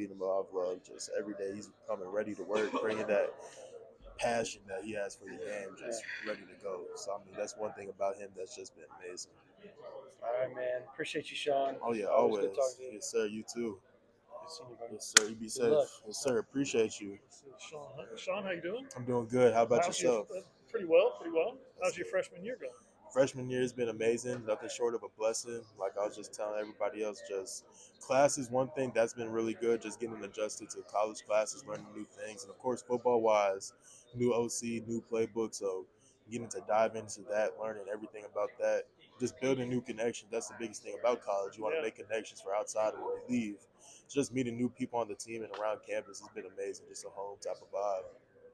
beat him off love. Just every day he's coming ready to work, bringing that passion that he has for the game, just ready to go. So I mean, that's one thing about him that's just been amazing. All right, man. Appreciate you, Sean. Oh yeah, Always good talking always. to you. Yes, sir. You too. Good seeing you, buddy. Yes, sir. You be Good safe. luck. Yes, sir. Appreciate you. This is Sean Hutton. Sean, how you doing? I'm doing good. How about How's your yourself? pretty well, pretty well. That's How's your good. freshman year going? Freshman year has been amazing. Nothing short of a blessing. Like I was just telling everybody else, just class is one thing that's been really good. Just getting adjusted to college classes, learning new things, and of course, football wise, new OC, new playbook. So getting to dive into that, learning everything about that, just building new connections. That's the biggest thing about college. You want to Yeah. make connections for outside of when you leave. Just meeting new people on the team and around campus has been amazing. Just a home type of vibe.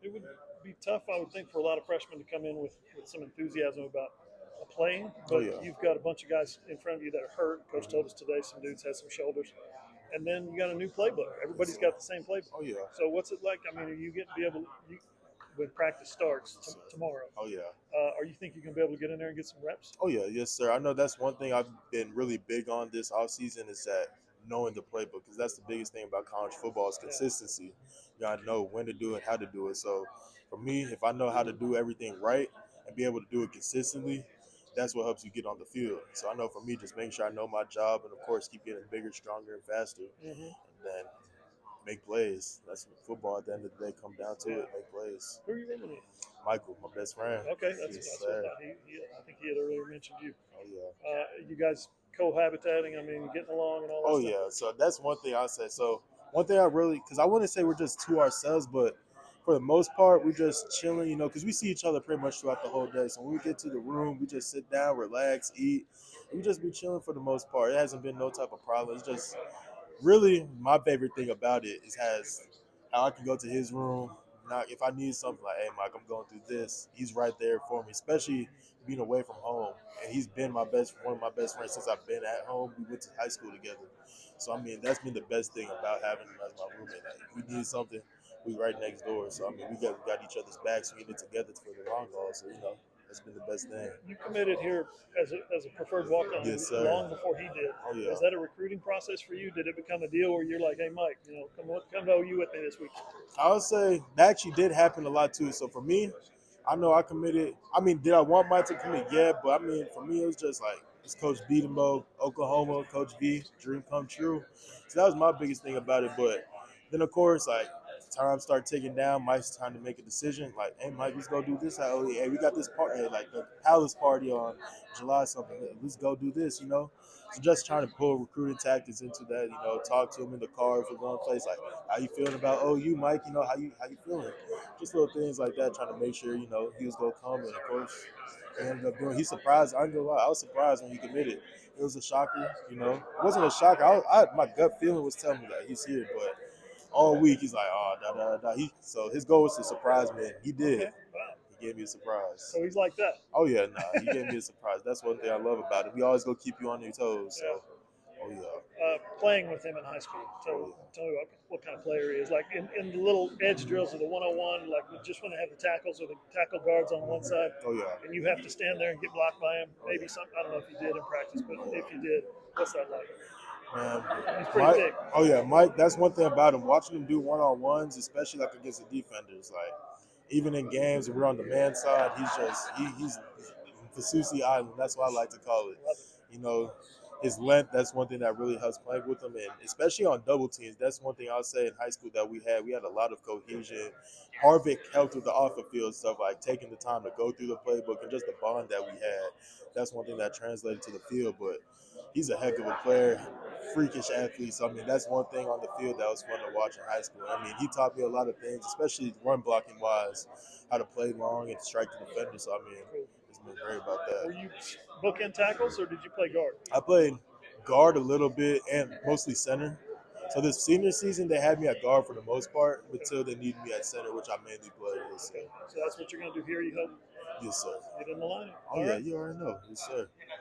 It would be tough, I would think, for a lot of freshmen to come in with some enthusiasm about playing, Oh but yeah. you've got a bunch of guys in front of you that are hurt. Coach told us today some dudes had some shoulders. And then you got a new playbook. Yes, Everybody's sir. got the same playbook. Oh yeah. So what's it like? I mean, are you getting to be able when practice starts Yes, sir. tomorrow? Oh yeah. Are you think you can be able to get in there and get some reps? Oh yeah, yes sir. I know that's one thing I've been really big on this offseason is that knowing the playbook because that's the biggest thing about college football is Yeah. consistency. You gotta know when to do it, how to do it. So for me, if I know how to do everything right and be able to do it consistently, that's what helps you get on the field. So I know for me, just making sure I know my job and of course keep getting bigger, stronger, and faster, Mm-hmm. and then make plays. That's what football at the end of the day come down to Yeah. it. Make plays. Who are you rooming with? Michael, my best friend. Okay, that's Yes what I sir. thought. I think he had earlier mentioned you. Oh yeah. You guys cohabitating. I mean, getting along and all that Oh stuff. yeah, so that's one thing I'll say. So one thing I really, because I wouldn't say we're just to ourselves, but for the most part, we're just chilling, because we see each other pretty much throughout the whole day. So when we get to the room, we just sit down, relax, eat, and we just be chilling for the most part. It hasn't been no type of problem. It's just really my favorite thing about it is has how I can go to his room. Now, if I need something like, hey, Mike, I'm going through this, he's right there for me. Especially being away from home, and he's been one of my best friends since I've been at home. We went to high school together, so I mean that's been the best thing about having him as my roommate. Like, if we need something, we right next door. So I mean we got each other's backs. We get it together for the long haul. So that's been the best thing. You committed here as a preferred walk-on Yes, sir. long before he did. Oh yeah. Was that a recruiting process for you? Did it become a deal where you're like, hey, Mike, come to OU with me this week? I would say that actually did happen a lot too. So for me, I know I committed. I mean, did I want Mike to commit? Yeah, but I mean, for me, it was just like it's Coach Beatenbo, Oklahoma, Coach V, dream come true. So that was my biggest thing about it. But then, of course, like time start ticking down. Mike's time to make a decision. Like, hey, Mike, let's go do this. Hey, we got this party, like the Palace party on July something. Let's go do this. So just trying to pull recruiting tactics into that. Talk to him in the car if we're going to place. Like, how you feeling about OU, Mike? How you feeling? Just little things like that, trying to make sure he was gonna come, and of course he ended up doing. He surprised. I ain't gonna lie, I was surprised when he committed. It was a shocker. It wasn't a shocker. My gut feeling was telling me that he's here, but all week he's like, oh, da da da. So his goal was to surprise me, and he did. Okay, wow. He gave me a surprise. So he's like that. Oh yeah, nah, he gave me a surprise. That's one thing I love about it. We always gonna keep you on your toes. Yeah. So, oh yeah, Playing with him in high school. oh So yeah. tell me what kind of player he is. Like in the little edge drills of the 101, like we just want to have the tackles or the tackle guards on one side, Oh yeah. and you have to stand there and get blocked by him. Oh Maybe yeah. some. I don't know if you did in practice, but if you did, what's that like? Man, He's pretty Mike. big. Oh yeah, Mike. That's one thing about him. Watching him do one-on-ones, especially like against the defenders, like even in games when we're on the man side, he's Fasusi Island. That's what I like to call it. Love it. You know, his length. That's one thing that really helps playing with him, and especially on double teams. That's one thing I'll say in high school that we had. We had a lot of cohesion. Harvick helped with the off the field stuff, like taking the time to go through the playbook and just the bond that we had. That's one thing that translated to the field, but he's a heck of a player, freakish athlete. So I mean, that's one thing on the field that was fun to watch in high school. I mean, he taught me a lot of things, especially run blocking wise, how to play long and strike the defender. So I mean, Cool. it's been great about that. Were you bookend tackles or did you play guard? I played guard a little bit and mostly center. So this senior season, they had me at guard for the most part Okay. until they needed me at center, which I mainly played. So Okay. So that's what you're going to do here. You hope yes, sir. get in the line. Oh All yeah, right. you already know. Yes, sir.